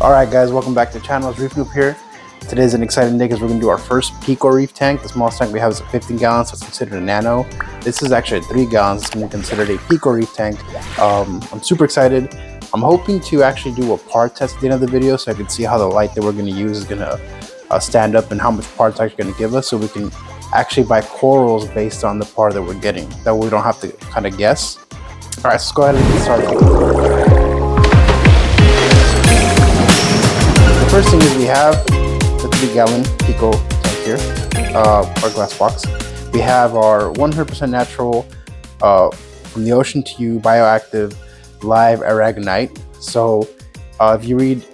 Alright guys, welcome back to the channel. It's Reef Noob here. Today's an exciting day because we're going to do our first Pico Reef tank. The smallest tank we have is a 15 gallons, so it's considered a nano. This is actually a 3 gallons, it's going to be considered a Pico Reef tank. I'm super excited. I'm hoping to actually do a part test at the end of the video so I can see how the light that we're going to use is going to stand up and how much part it's actually going to give us, so we can actually buy corals based on the part that we're getting. That way we don't have to kind of guess. Alright, so let's go ahead and get started. The first thing is we have the 3 gallon Pico tank here, our glass box. We have our 100% natural, from the ocean to you, bioactive live aragonite. So if you read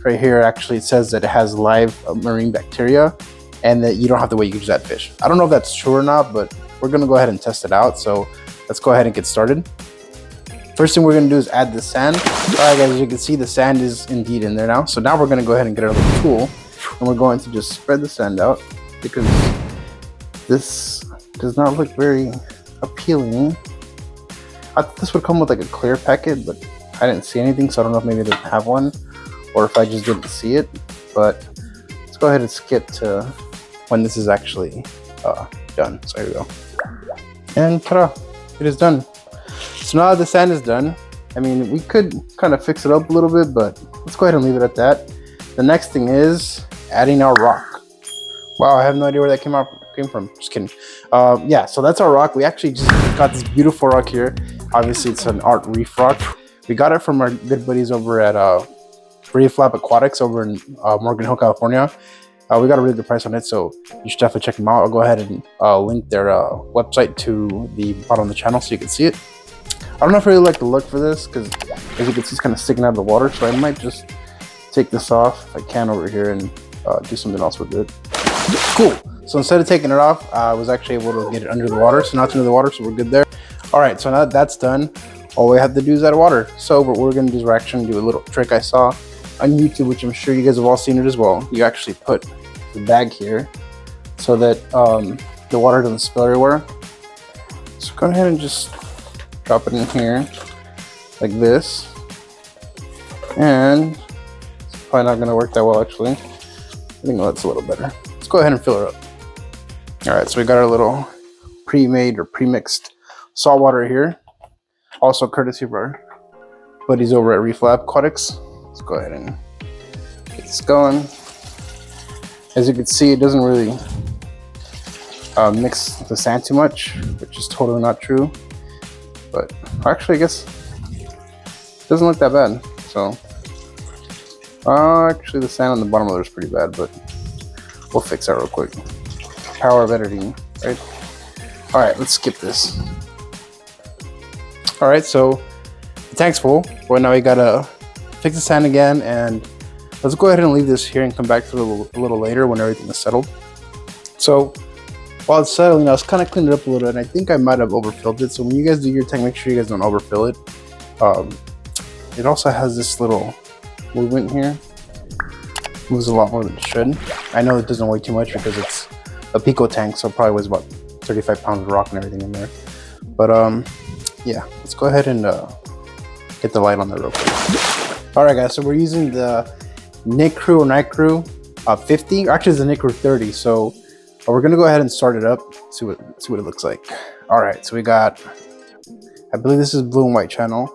right here, actually it says that it has live marine bacteria and that you don't have to wait, you can use that fish. I don't know if that's true or not, but we're gonna go ahead and test it out. So let's go ahead and get started. First thing we're going to do is add the sand. Alright guys, as you can see, the sand is indeed in there now. So now we're going to go ahead and get our little tool and we're going to just spread the sand out because this does not look very appealing. I thought this would come with like a clear packet, but I didn't see anything, so I don't know if maybe it doesn't have one or if I just didn't see it. But let's go ahead and skip to when this is actually done. So here we go. And ta-da, it is done. So now that the sand is done, I mean, we could kind of fix it up a little bit, but let's go ahead and leave it at that. The next thing is adding our rock. Wow, I have no idea where that came from. Just kidding. Yeah, so that's our rock. We actually just got this beautiful rock here. Obviously, it's an art reef rock. We got it from our good buddies over at Reef Lab Aquatics over in Morgan Hill, California. We got a really good price on it, so you should definitely check them out. I'll go ahead and link their website to the bottom of the channel so you can see it. I don't know if I really like the look for this because, as you can see, it's kind of sticking out of the water, so I might just take this off if I can over here and do something else with it. Cool. So instead of taking it off, I was actually able to get it under the water. So now it's under the water, so we're good there. All right, so now that that's done, all we have to do is add water. So what we're going to do is we're actually going to do a little trick I saw on YouTube, which I'm sure you guys have all seen it as well. You actually put the bag here so that the water doesn't spill everywhere. So go ahead and just drop it in here like this, and it's probably not going to work that well actually. I think that's a little better. Let's go ahead and fill her up. All right, so we got our little pre-made or pre-mixed salt water here, also courtesy of our buddies over at Reef Lab Aquatics. Let's go ahead and get this going. As you can see, it doesn't really mix the sand too much, which is totally not true. But actually, I guess it doesn't look that bad. So actually the sand on the bottom of there is pretty bad, but we'll fix that real quick. Power of editing, right? All right, let's skip this. All right, so the tank's full. Well, now we gotta fix the sand again, and let's go ahead and leave this here and come back to it a little later when everything is settled. So while it's settling, I was kind of cleaned it up a little bit, and I think I might have overfilled it. So when you guys do your tank, make sure you guys don't overfill it. It also has this little movement here. It moves a lot more than it should. I know it doesn't weigh too much because it's a Pico tank, so it probably weighs about 35 pounds of rock and everything in there. But yeah, let's go ahead and get the light on there real quick. All right, guys, so we're using the Nick Crew or Night Crew 50. Actually, it's the Nick Crew 30. So we're gonna go ahead and start it up, see what it looks like. All right, so we got, I believe this is blue and white channel.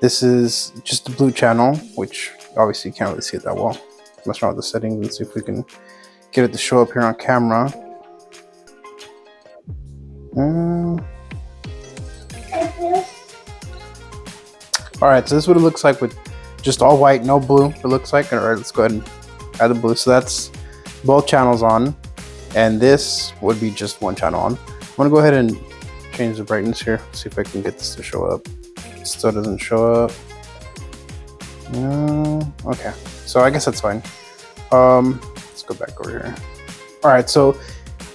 This is just the blue channel, which obviously you can't really see it that well. Mess around with the settings and see if we can get it to show up here on camera. All right, so this is what it looks like with just all white, no blue. It looks like. All right, let's go ahead and add the blue. So that's both channels on, and this would be just one channel on. I'm gonna go ahead and change the brightness here, see if I can get this to show up. It still doesn't show up. No. Okay, so I guess that's fine. Let's go back over here. All right, so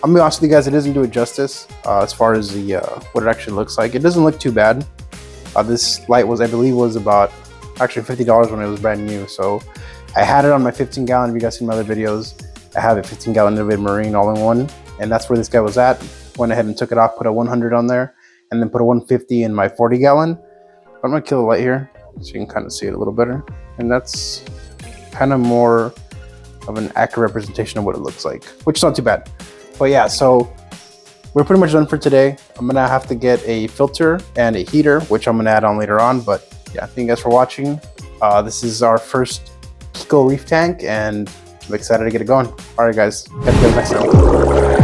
I'm gonna be honest with you guys, it doesn't do it justice as far as the what it actually looks like. It doesn't look too bad. This light was, I believe, was about actually $50 when it was brand new. So I had it on my 15 gallon. If you guys seen my other videos, I have a 15 gallon Innovative Marine all in one, and that's where this guy was at. Went ahead and took it off, put a 100 on there, and then put a 150 in my 40 gallon. I'm gonna kill the light here so you can kind of see it a little better. and that's kind of more of an accurate representation of what it looks like, which is not too bad. But yeah, so we're pretty much done for today. I'm gonna have to get a filter and a heater, which I'm gonna add on later on. But yeah, thank you guys for watching. This is our first Pico Reef tank, and I'm excited to get it going. All right, guys, catch you guys next time.